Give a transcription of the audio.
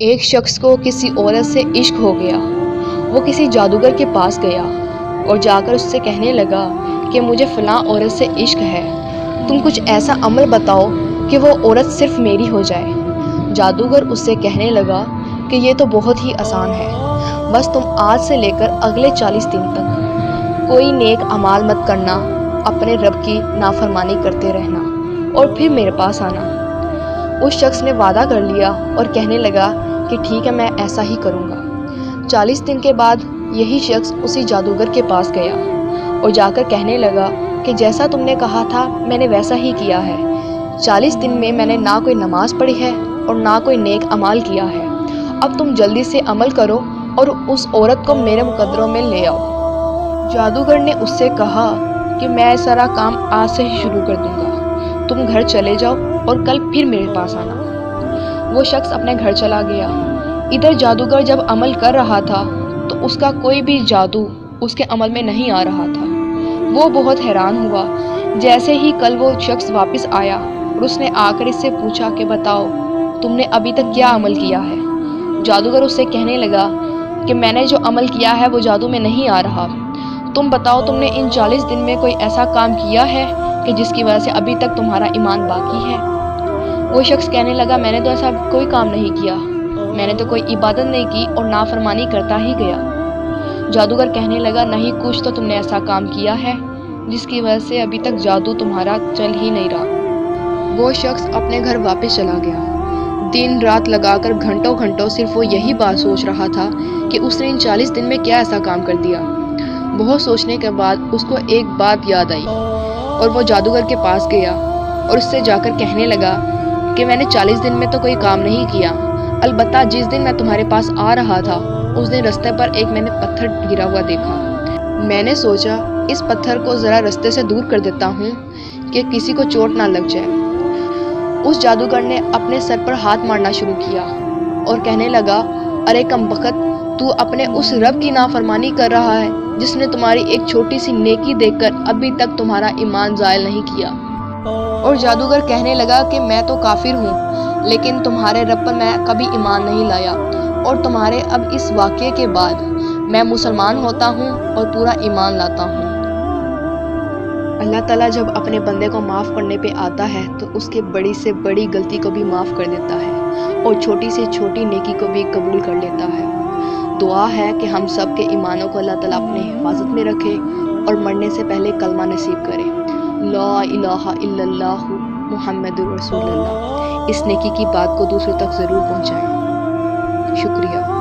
ایک شخص کو کسی عورت سے عشق ہو گیا۔ وہ کسی جادوگر کے پاس گیا اور جا کر اس سے کہنے لگا کہ مجھے فلاں عورت سے عشق ہے، تم کچھ ایسا عمل بتاؤ کہ وہ عورت صرف میری ہو جائے۔ جادوگر اس سے کہنے لگا کہ یہ تو بہت ہی آسان ہے، بس تم آج سے لے کر اگلے 40 دن تک کوئی نیک اعمال مت کرنا، اپنے رب کی نافرمانی کرتے رہنا اور پھر میرے پاس آنا۔ اس شخص نے وعدہ کر لیا اور کہنے لگا کہ ٹھیک ہے، میں ایسا ہی کروں گا۔ 40 دن کے بعد یہی شخص اسی جادوگر کے پاس گیا اور جا کر کہنے لگا کہ جیسا تم نے کہا تھا میں نے ویسا ہی کیا ہے۔ 40 دن میں نے نہ کوئی نماز پڑھی ہے اور نہ کوئی نیک عمل کیا ہے۔ اب تم جلدی سے عمل کرو اور اس عورت کو میرے مقدروں میں لے آؤ۔ جادوگر نے اس سے کہا کہ میں سارا کام آج سے ہی شروع کر دوں گا، تم گھر چلے جاؤ اور کل پھر میرے پاس آنا۔ وہ شخص اپنے گھر چلا گیا۔ ادھر جادوگر جب عمل کر رہا تھا تو اس کا کوئی بھی جادو اس کے عمل میں نہیں آ رہا تھا۔ وہ بہت حیران ہوا۔ جیسے ہی کل وہ شخص واپس آیا اور اس نے آ کر اس سے پوچھا کہ بتاؤ تم نے ابھی تک کیا عمل کیا ہے؟ جادوگر اس سے کہنے لگا کہ میں نے جو عمل کیا ہے وہ جادو میں نہیں آ رہا۔ تم بتاؤ تم نے ان 40 دن میں کوئی ایسا کام کیا ہے کہ جس کی وجہ سے ابھی تک تمہارا ایمان باقی ہے؟ وہ شخص کہنے لگا میں نے تو ایسا کوئی کام نہیں کیا، میں نے تو کوئی عبادت نہیں کی اور نافرمانی کرتا ہی گیا۔ جادوگر کہنے لگا نہیں، کچھ تو تم نے ایسا کام کیا ہے جس کی وجہ سے ابھی تک جادو تمہارا چل ہی نہیں رہا۔ وہ شخص اپنے گھر واپس چلا گیا۔ دن رات لگا کر گھنٹوں گھنٹوں صرف وہ یہی بات سوچ رہا تھا کہ اس نے ان 40 دن میں کیا ایسا کام کر دیا۔ بہت سوچنے کے بعد اس کو ایک بات یاد آئی اور وہ جادوگر کے پاس گیا اور اس سے جا کر کہنے لگا کہ میں نے 40 دن میں تو کوئی کام نہیں کیا، البتہ جس دن میں تمہارے پاس آ رہا تھا اس دن رستے پر ایک میں نے پتھر گرا ہوا دیکھا۔ میں نے سوچا اس پتھر کو ذرا رستے سے دور کر دیتا ہوں کہ کسی کو چوٹ نہ لگ جائے۔ اس جادوگر نے اپنے سر پر ہاتھ مارنا شروع کیا اور کہنے لگا ارے کمبخت، تو اپنے اس رب کی نافرمانی کر رہا ہے جس نے تمہاری ایک چھوٹی سی نیکی دیکھ کر ابھی تک تمہارا ایمان زائل نہیں کیا۔ اور جادوگر کہنے لگا کہ میں تو کافر ہوں، لیکن تمہارے رب پر میں کبھی ایمان نہیں لایا، اور تمہارے اب اس واقعے کے بعد میں مسلمان ہوتا ہوں اور پورا ایمان لاتا ہوں۔ اللہ تعالیٰ جب اپنے بندے کو معاف کرنے پہ آتا ہے تو اس کے بڑی سے بڑی غلطی کو بھی معاف کر دیتا ہے اور چھوٹی سے چھوٹی نیکی کو بھی قبول کر لیتا ہے۔ دعا ہے کہ ہم سب کے ایمانوں کو اللہ تعالیٰ اپنے حفاظت میں رکھے اور مرنے سے پہلے کلمہ نصیب کرے، لا الہ الا اللہ محمد رسول اللہ۔ اس نیکی کی بات کو دوسروں تک ضرور پہنچائیں۔ شکریہ۔